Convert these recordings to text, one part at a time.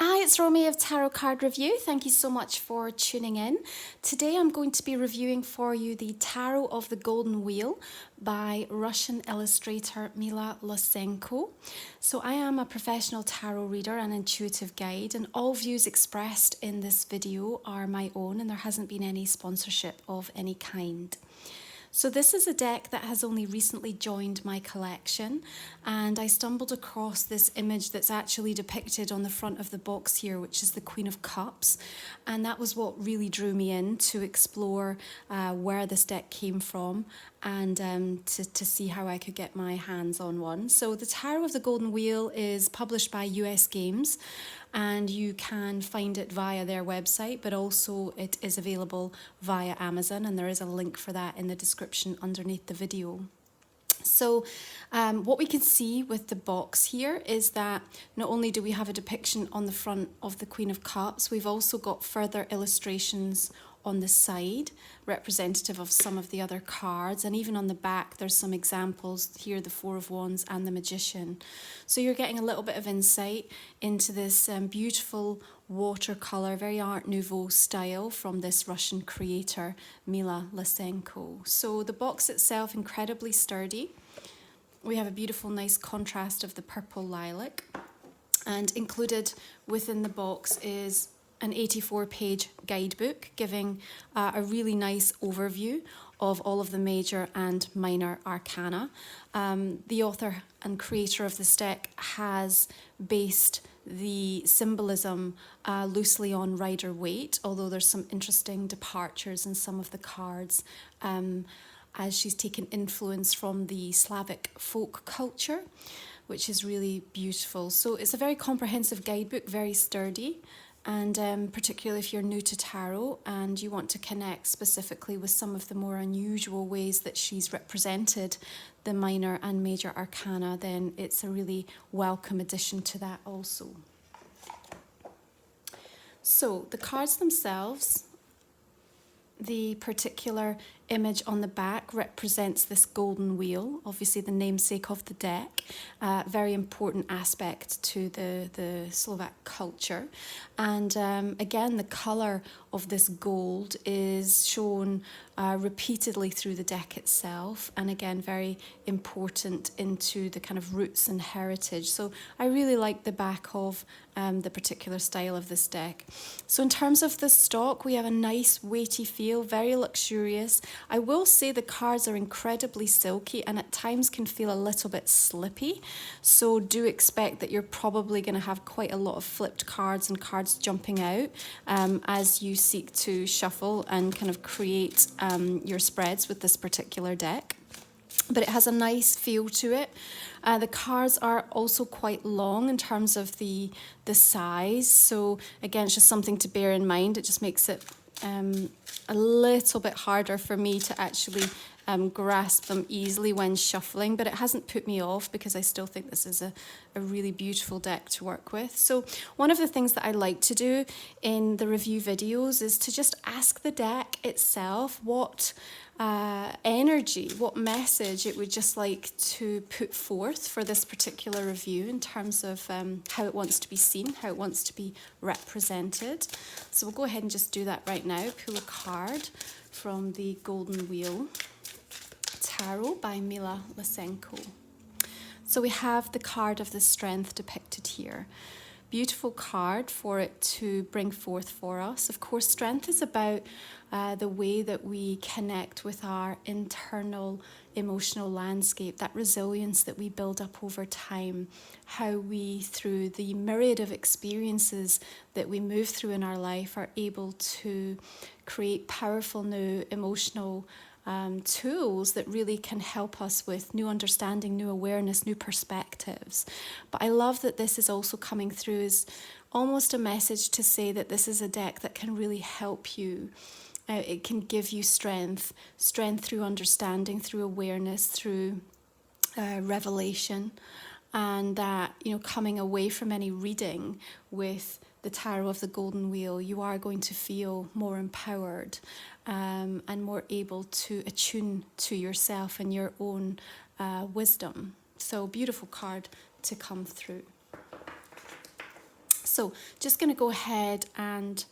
Hi, it's Romy of Tarot Card Review. Thank you so much for tuning in. Today I'm going to be reviewing for you the Tarot of the Golden Wheel by Russian illustrator Mila Losenko. So I am a professional tarot reader and intuitive guide, and all views expressed in this video are my own, and there hasn't been any sponsorship of any kind. So this is a deck that has only recently joined my collection, and I stumbled across this image that's actually depicted on the front of the box here, which is the Queen of Cups, and that was what really drew me in to explore where this deck came from and to see how I could get my hands on one. So the Tarot of the Golden Wheel is published by US Games, and you can find it via their website, but also it is available via Amazon, and there is a link for that in the description underneath the video. So what we can see with the box here is that not only do we have a depiction on the front of the Queen of Cups, we've also got further illustrations on the side, representative of some of the other cards, and even on the back there's some examples here, the Four of Wands and the Magician. So you're getting a little bit of insight into this beautiful watercolour, very Art Nouveau style from this Russian creator, Mila Losenko. So the box itself, incredibly sturdy. We have a beautiful, nice contrast of the purple lilac, and included within the box is an 84-page guidebook giving a really nice overview of all of the major and minor arcana. The author and creator of this deck has based the symbolism loosely on Rider-Waite, although there's some interesting departures in some of the cards, as she's taken influence from the Slavic folk culture, which is really beautiful. So it's a very comprehensive guidebook, very sturdy. And particularly if you're new to tarot and you want to connect specifically with some of the more unusual ways that she's represented the minor and major arcana, then it's a really welcome addition to that also. So the cards themselves, the particular image on the back represents this golden wheel, obviously the namesake of the deck, very important aspect to the Slovak culture. And again, the colour of this gold is shown repeatedly through the deck itself, and again, very important into the kind of roots and heritage. So I really like the back of the particular style of this deck. So in terms of the stock, we have a nice weighty feel, very luxurious. I will say the cards are incredibly silky and at times can feel a little bit slippy, so do expect that you're probably going to have quite a lot of flipped cards and cards jumping out as you seek to shuffle and kind of create your spreads with this particular deck. But it has a nice feel to it. The cards are also quite long in terms of the size, so again, it's just something to bear in mind. It just makes it a little bit harder for me to actually grasp them easily when shuffling, but it hasn't put me off because I still think this is a really beautiful deck to work with. So one of the things that I like to do in the review videos is to just ask the deck itself what energy, what message it would just like to put forth for this particular review in terms of how it wants to be seen, how it wants to be represented. So we'll go ahead and just do that right now. Pull a card from the Golden Wheel Tarot by Mila Losenko. So we have the card of the Strength depicted here. Beautiful card for it to bring forth for us. Of course, strength is about the way that we connect with our internal emotional landscape, that resilience that we build up over time, how we, through the myriad of experiences that we move through in our life, are able to create powerful new emotional tools that really can help us with new understanding, new awareness, new perspectives. But I love that this is also coming through as almost a message to say that this is a deck that can really help you. It can give you strength through understanding, through awareness, through revelation, and that, you know, coming away from any reading with the Tarot of the Golden Wheel, you are going to feel more empowered and more able to attune to yourself and your own wisdom. So beautiful card to come through. So just going to go ahead and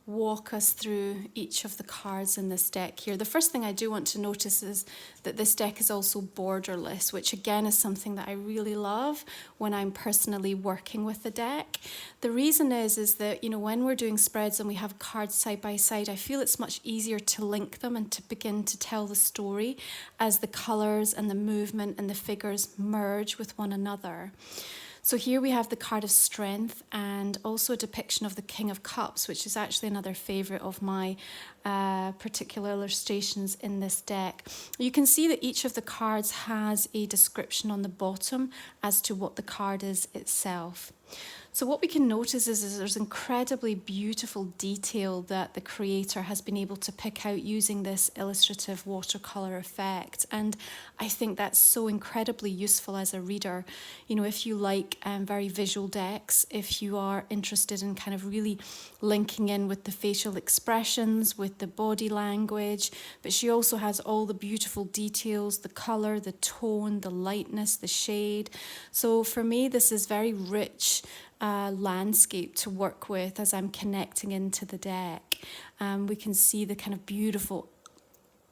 walk us through each of the cards in this deck here. The first thing I do want to notice is that this deck is also borderless, which again is something that I really love when I'm personally working with the deck. The reason is that, you know, when we're doing spreads and we have cards side by side, I feel it's much easier to link them and to begin to tell the story as the colours and the movement and the figures merge with one another. So here we have the card of strength and also a depiction of the King of Cups, which is actually another favourite of my particular illustrations in this deck. You can see that each of the cards has a description on the bottom as to what the card is itself. So what we can notice is there's incredibly beautiful detail that the creator has been able to pick out using this illustrative watercolour effect. And I think that's so incredibly useful as a reader. You know, if you like very visual decks, if you are interested in kind of really linking in with the facial expressions, with the body language, but she also has all the beautiful details, the colour, the tone, the lightness, the shade. So for me, this is very rich landscape to work with as I'm connecting into the deck. We can see the kind of beautiful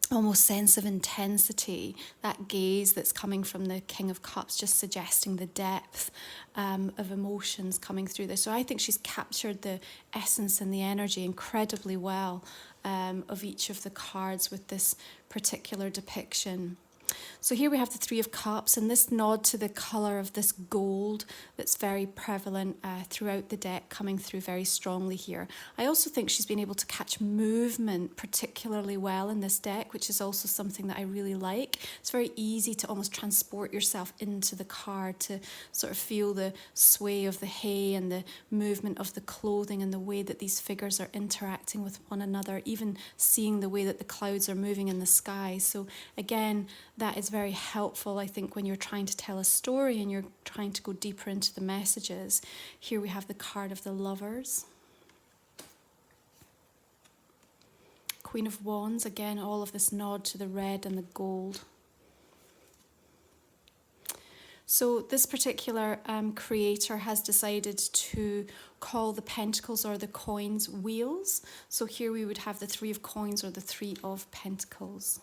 almost sense of intensity, that gaze that's coming from the King of Cups, just suggesting the depth of emotions coming through this. So I think she's captured the essence and the energy incredibly well of each of the cards with this particular depiction. So here we have the Three of Cups, and this nod to the colour of this gold that's very prevalent throughout the deck, coming through very strongly here. I also think she's been able to catch movement particularly well in this deck, which is also something that I really like. It's very easy to almost transport yourself into the card, to sort of feel the sway of the hay and the movement of the clothing and the way that these figures are interacting with one another, even seeing the way that the clouds are moving in the sky. So again, that is very helpful, I think, when you're trying to tell a story and you're trying to go deeper into the messages. Here we have the card of the Lovers. Queen of Wands, again, all of this nod to the red and the gold. So this particular creator has decided to call the pentacles or the coins wheels. So here we would have the Three of Coins or the Three of Pentacles.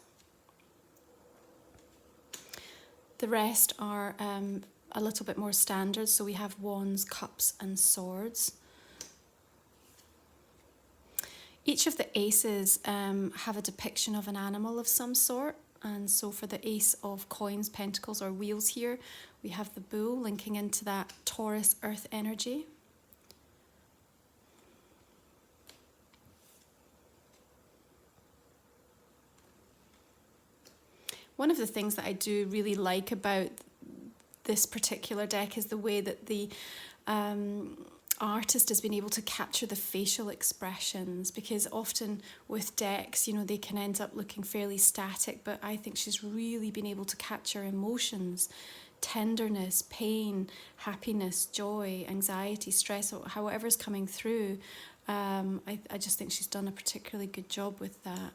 The rest are a little bit more standard, so we have Wands, Cups and Swords. Each of the aces have a depiction of an animal of some sort, and so for the Ace of Coins, Pentacles or Wheels here, we have the bull linking into that Taurus earth energy. One of the things that I do really like about this particular deck is the way that the artist has been able to capture the facial expressions, because often with decks, you know, they can end up looking fairly static, but I think she's really been able to capture emotions, tenderness, pain, happiness, joy, anxiety, stress, or however's coming through. I just think she's done a particularly good job with that.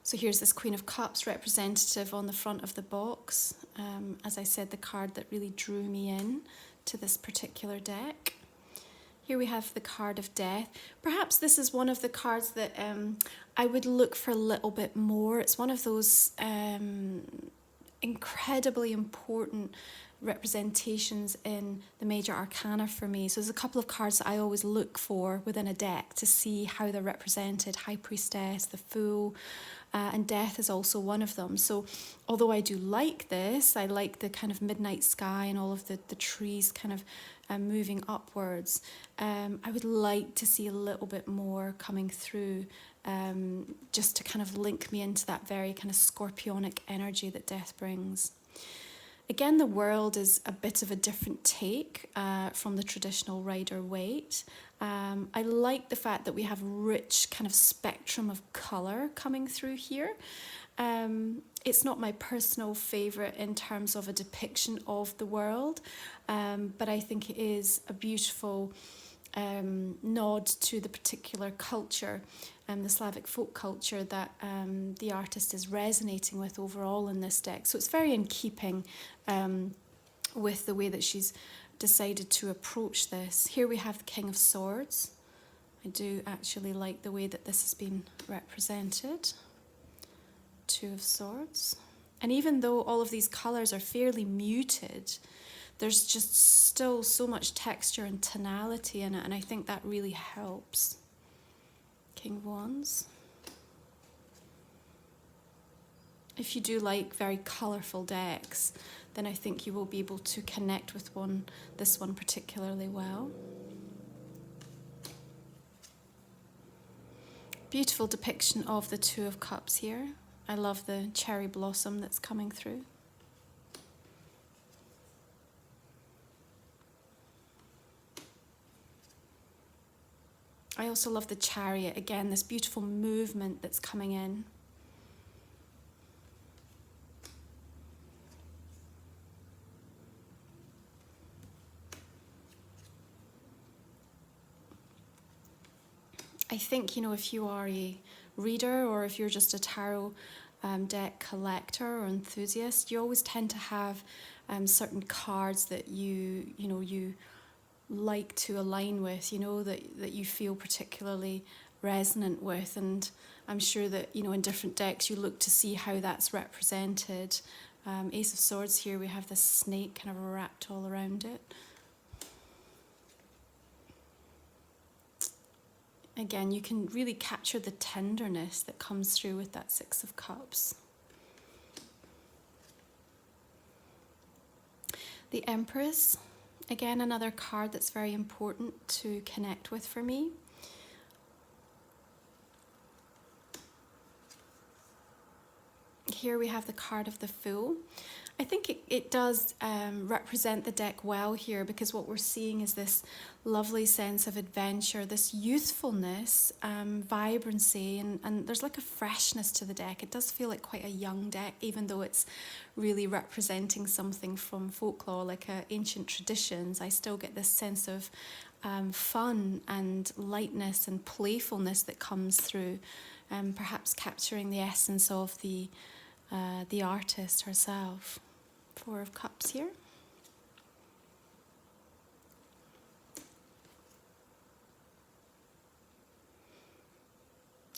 So here's this Queen of Cups representative on the front of the box. As I said, the card that really drew me in to this particular deck. Here we have the card of Death. Perhaps this is one of the cards that I would look for a little bit more. It's one of those incredibly important representations in the major arcana for me. So there's a couple of cards that I always look for within a deck to see how they're represented. High Priestess, the Fool, and Death is also one of them. So although I do like this, I like the kind of midnight sky and all of the trees kind of moving upwards. I would like to see a little bit more coming through, just to kind of link me into that very kind of scorpionic energy that Death brings. Again, the world is a bit of a different take from the traditional Rider-Waite. I like the fact that we have rich kind of spectrum of colour coming through here. It's not my personal favourite in terms of a depiction of the world, but I think it is a beautiful nod to the particular culture, the Slavic folk culture that the artist is resonating with overall in this deck. So it's very in keeping with the way that she's decided to approach this. Here we have the King of Swords. I do actually like the way that this has been represented. Two of Swords. And even though all of these colours are fairly muted, there's just still so much texture and tonality in it, and I think that really helps. King of Wands. If you do like very colourful decks, then I think you will be able to connect with this one particularly well. Beautiful depiction of the Two of Cups here. I love the cherry blossom that's coming through. I also love the Chariot, again, this beautiful movement that's coming in. I think, you know, if you are a reader or if you're just a tarot deck collector or enthusiast, you always tend to have certain cards that you like to align with, that you feel particularly resonant with. And I'm sure that, in different decks you look to see how that's represented. Ace of Swords here, we have this snake kind of wrapped all around it. Again, you can really capture the tenderness that comes through with that Six of Cups. The Empress, again, another card that's very important to connect with for me. Here we have the card of the Fool. I think it does represent the deck well here, because what we're seeing is this lovely sense of adventure, this youthfulness, vibrancy, and there's like a freshness to the deck. It does feel like quite a young deck, even though it's really representing something from folklore, like ancient traditions. I still get this sense of fun and lightness and playfulness that comes through, perhaps capturing the essence of the artist herself. Four of Cups here.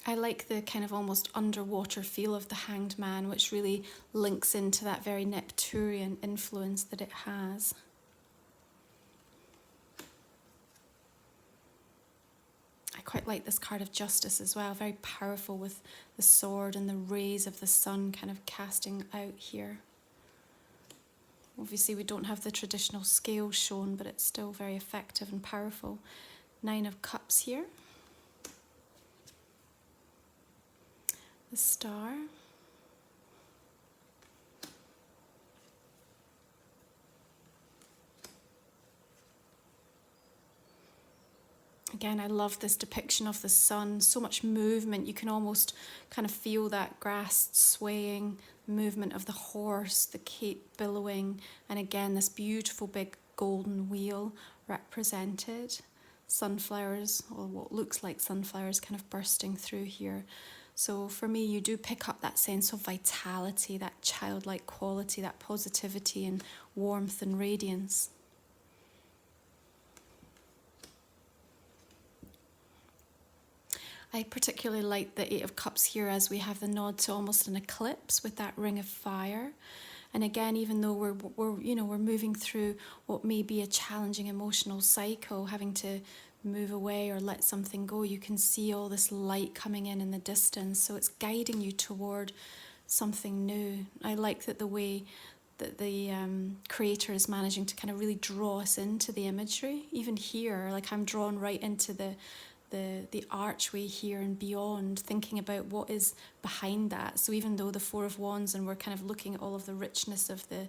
I like the kind of almost underwater feel of the Hanged Man, which really links into that very Neptunian influence that it has. I quite like this card of Justice as well, very powerful with the sword and the rays of the sun kind of casting out here. Obviously we don't have the traditional scale shown, but it's still very effective and powerful. Nine of Cups here. The Star. Again, I love this depiction of the sun, so much movement. You can almost kind of feel that grass swaying, movement of the horse, the cape billowing, and again, this beautiful big golden wheel represented. Sunflowers, or what looks like sunflowers, kind of bursting through here. So for me, you do pick up that sense of vitality, that childlike quality, that positivity and warmth and radiance. I particularly like the Eight of Cups here, as we have the nod to almost an eclipse with that ring of fire. And again, even though we're moving through what may be a challenging emotional cycle, having to move away or let something go, you can see all this light coming in the distance. So it's guiding you toward something new. I like that the way that the creator is managing to kind of really draw us into the imagery. Even here, like I'm drawn right into the archway here and beyond, thinking about what is behind that. So even though the Four of Wands, and we're kind of looking at all of the richness of the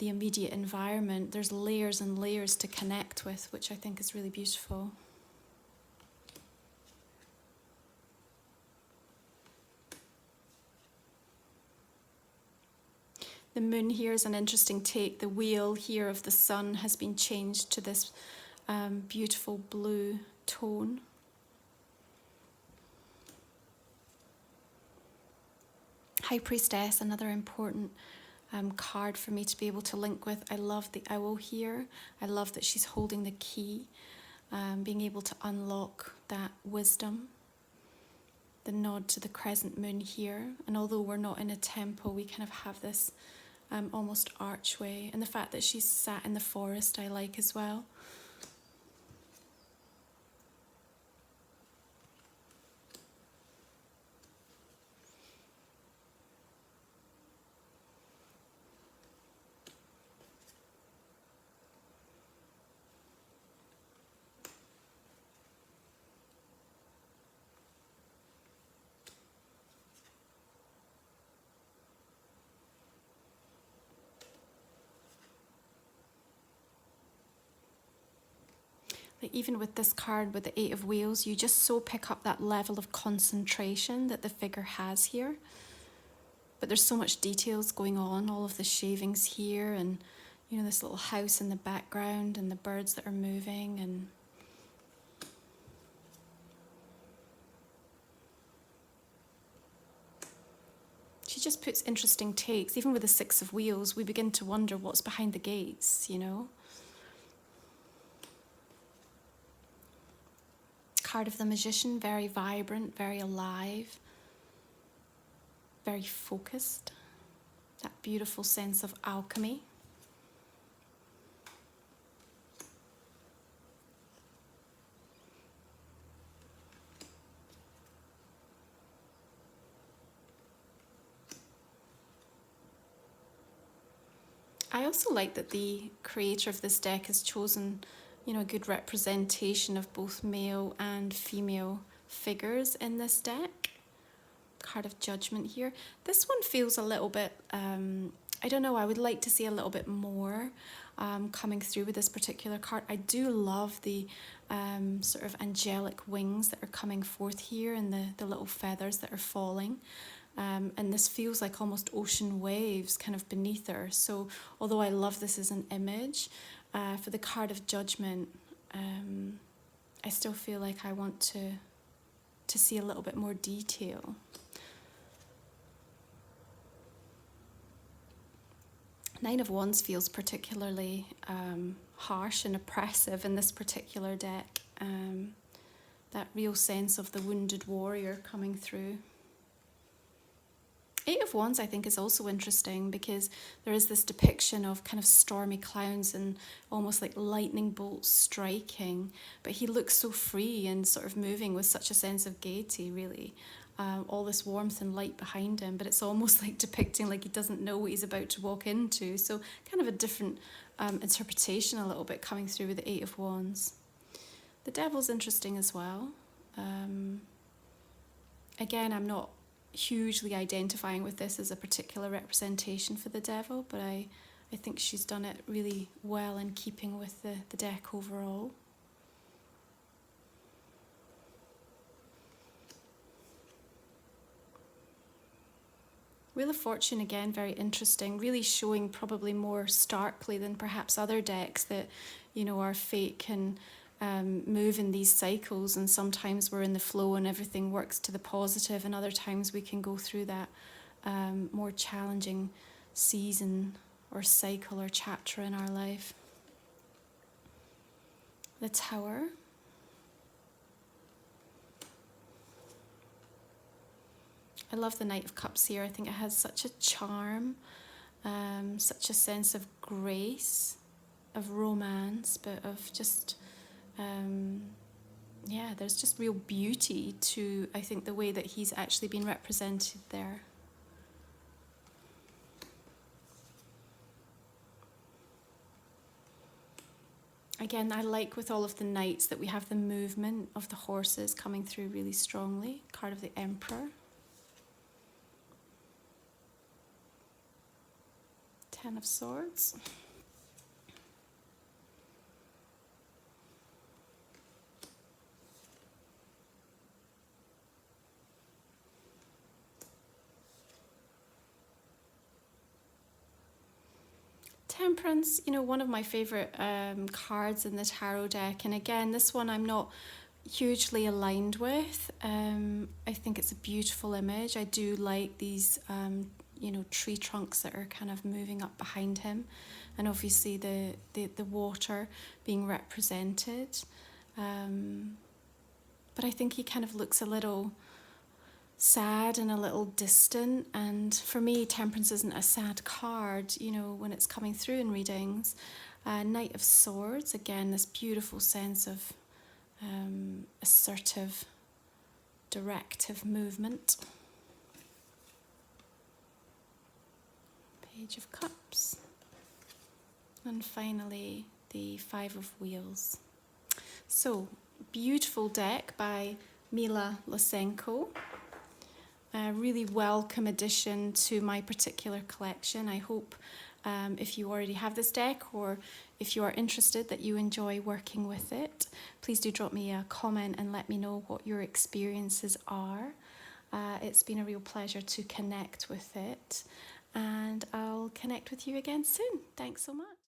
immediate environment, there's layers and layers to connect with, which I think is really beautiful. The moon here is an interesting take. The wheel here of the sun has been changed to this beautiful blue tone. High Priestess, another important card for me to be able to link with. I love the owl here. I love that she's holding the key, being able to unlock that wisdom. The nod to the crescent moon here. And although we're not in a temple, we kind of have this almost archway. And the fact that she's sat in the forest I like as well. Like even with this card with the Eight of Wheels, you just so pick up that level of concentration that the figure has here. But there's so much details going on, all of the shavings here and, you know, this little house in the background and the birds that are moving and she just puts interesting takes. Even with the Six of Wheels, we begin to wonder what's behind the gates, you know. Card of the Magician, very vibrant, very alive, very focused. That beautiful sense of alchemy. I also like that the creator of this deck has chosen, you know, a good representation of both male and female figures in this deck. Card of Judgment here. This one feels a little bit, I don't know, I would like to see a little bit more coming through with this particular card. I do love the sort of angelic wings that are coming forth here and the little feathers that are falling. And this feels like almost ocean waves kind of beneath her. So although I love this as an image, for the card of Judgment, I still feel like I want to see a little bit more detail. Nine of Wands feels particularly harsh and oppressive in this particular deck. That real sense of the wounded warrior coming through. Eight of Wands, I think, is also interesting because there is this depiction of kind of stormy clouds and almost like lightning bolts striking, but he looks so free and sort of moving with such a sense of gaiety, really. All this warmth and light behind him, but it's almost like depicting like he doesn't know what he's about to walk into. So kind of a different interpretation a little bit coming through with the Eight of Wands. The Devil's interesting as well. Again, I'm not hugely identifying with this as a particular representation for the Devil, but I think she's done it really well in keeping with the deck overall. Wheel of Fortune, again, very interesting, really showing probably more starkly than perhaps other decks that, you know, our fate can move in these cycles, and sometimes we're in the flow and everything works to the positive, and other times we can go through that more challenging season or cycle or chapter in our life. The Tower. I love the Knight of Cups here. I think it has such a charm, such a sense of grace, of romance, but of just, yeah, there's just real beauty to, I think, the way that he's actually been represented there. Again, I like with all of the knights that we have the movement of the horses coming through really strongly. Card of the Emperor. Ten of Swords. Temperance, you know, one of my favourite cards in the tarot deck. And again, this one I'm not hugely aligned with. I think it's a beautiful image. I do like these, tree trunks that are kind of moving up behind him, and obviously the water being represented. But I think he kind of looks a little sad and a little distant, and for me Temperance isn't a sad card, when it's coming through in readings. Knight of Swords, again, this beautiful sense of assertive, directive movement. Page of Cups, and finally the Five of Wheels. So, beautiful deck by Mila Losenko. A really welcome addition to my particular collection. I hope if you already have this deck, or if you are interested, that you enjoy working with it. Please do drop me a comment and let me know what your experiences are. It's been a real pleasure to connect with it, and I'll connect with you again soon. Thanks so much.